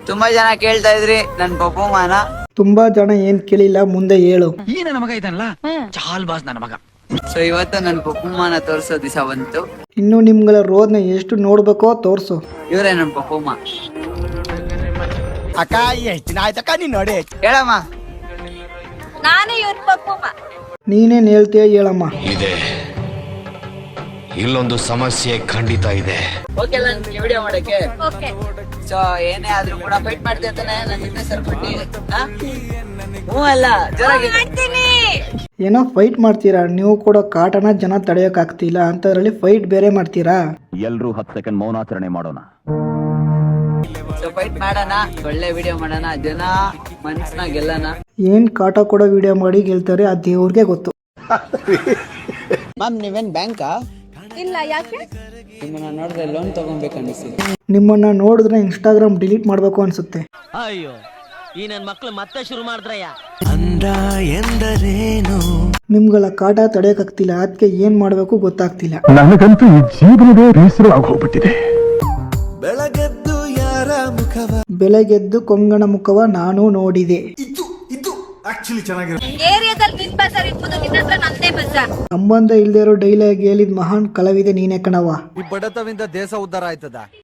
ತುಂಬಾ ಜನ ಕೇಳ್ತಾ ಇದ್ರಿ ನನ್ ಪಪ್ಪುಮಾನ. ತುಂಬಾ ಜನ ಏನ್ ಕೇಳಿಲ್ಲ, ಮುಂದೆ ಹೇಳು. ಈ ನನ್ನ ಮಗ ಇದ್ದಾನಲ್ಲ ಚಾಲ್ ಬಾಸ್ ನನ್ನ ಮಗ. ಸೊ ಇವತ್ತು ನನ್ ಪಪ್ಪುಮಾನ ತೋರ್ಸೋ ದಿವಸ ಬಂತು. ಇನ್ನು ನಿಮ್ಗಳ ರೋದ್ನ ಎಷ್ಟು ನೋಡ್ಬೇಕೋ ತೋರ್ಸು. ಇವ್ರೇ ನನ್ ಪಪ್ಪುಮ್ಮ. ಅಕ್ಕ ಎಷ್ಟ್ ದಿನ ಆಯ್ತಕ್ಕ ನೀನ್ ನೋಡಿ. ಹೇಳಮ್ಮ. ನಾನೇ ಇವ್ರ ಪಪ್ಪುಮ್ಮ. ನೀನೇನ್ ಹೇಳ್ತೀಯ ಹೇಳಮ್ಮ. ಇದೆ, ಇಲ್ಲೊಂದು ಸಮಸ್ಯೆ ಖಂಡಿತ ಇದೆ. ಓಕೆ ನನ್ಗೆ ವಿಡಿಯೋ ಮಾಡಕ್ಕೆ. ಓಕೆ. ಸೊ ಏನೇ ಆದ್ರೂ ಕೂಡ ಫೈಟ್ ಮಾಡ್ತಿರ್ತಾನೆ ನನ್ನ ಜೊತೆ ಸರ್ಪಟ್ಟಿ. ಹ್ಞೂ ಅಲ್ಲ ಜೋರಾಗಿ ಮಾಡ್ತೀನಿ. ಏನೋ ಫೈಟ್ ಮಾಡ್ತೀರಾ, ನೀವು ಕೂಡ ಕಾಟನ ಜನ ತಡೆಯೋಕ್ ಆಗ್ತಿಲ್ಲ ಅಂತದ್ರಲ್ಲಿ ಫೈಟ್ ಬೇರೆ ಮಾಡ್ತೀರಾ. ಎಲ್ರೂ 10 ಸೆಕೆಂಡ್ ಮೌನಾಚರಣೆ ಮಾಡೋಣ. ಸೊ ಫೈಟ್ ಮಾಡೋಣ, ಒಳ್ಳೆ ವಿಡಿಯೋ ಮಾಡೋಣ, ಜನ ಮನ್ಸನ್ನ ಗೆಲ್ಲಣ. ಏನ್ ಕಾಟ ಕೊಡೋ ವಿಡಿಯೋ ಮಾಡಿ ಗೆಲ್ತಾರೆ ಆ ದೇವ್ರಿಗೆ ಗೊತ್ತು. ಮ್ಯಾಮ್ ನೀವೇನ್ ಬ್ಯಾಂಕಾ? ಇಲ್ಲ, ಯಾಕೆ? ನಿಮ್ಮನ್ನ ನೋಡಿದ್ರೆ ಲೋನ್ ತಗೊಬೇಕು ಅನಿಸ್ತಿದೆ. ನಿಮ್ಮನ್ನ ನೋಡಿದ್ರೆ ಇನ್ಸ್ಟಾಗ್ರಾಮ್ ಡಿಲೀಟ್ ಮಾಡ್ಬೇಕು ಅನ್ಸುತ್ತೆ. ಅಯ್ಯೋ, ಈ ನನ್ ಮಕ್ಳು ಮತ್ತೆ ಶುರು ಮಾಡಿದ್ರಯ್ಯ. ಅಂದ ಎಂದರೇನು? ನಿಮ್ಗಳ ಕಾಟ ತಡೆಯಕ್ ಆಗ್ತಿಲ್ಲ, ಅದಕ್ಕೆ ಏನ್ ಮಾಡ್ಬೇಕು ಗೊತ್ತಾಗ್ತಿಲ್ಲ. ನನಗಂತೂ ಈ ಜೀವನವೇ ಬೇಸರ ಆಗೋಗ್ಬಿಟ್ಟಿದೆ. ಬೆಳಗೆದ್ದು ಯಾರ ಮುಖವ? ಬೆಳಗೆದ್ದು ಕೊಂಗಣ ಮುಖವ ನಾನು ನೋಡಿದೆ. ಇದು ಆಕ್ಚುಲಿ ಚೆನ್ನಾಗಿರುತ್ತೆ. ಏರಿಯಾದಲ್ಲಿ ನಿನ್ ಬಜಾರ್ ಇರ್ಬೋದು, ನಿನ್ನ ಹತ್ರ ನಂದೇ ಬಜಾರ್. ಸಂಬಂಧ ಇಲ್ದೇ ಇರೋ ಡೈಲಾಗ್ ಹೇಳಿದ್ ಮಹಾನ್ ಕಲಾವಿದೆ ನೀನೆ ಕಣವ. ಈ ಬಡತವಿಂದ ದೇಶ ಉದ್ಧಾರ ಆಯ್ತದ.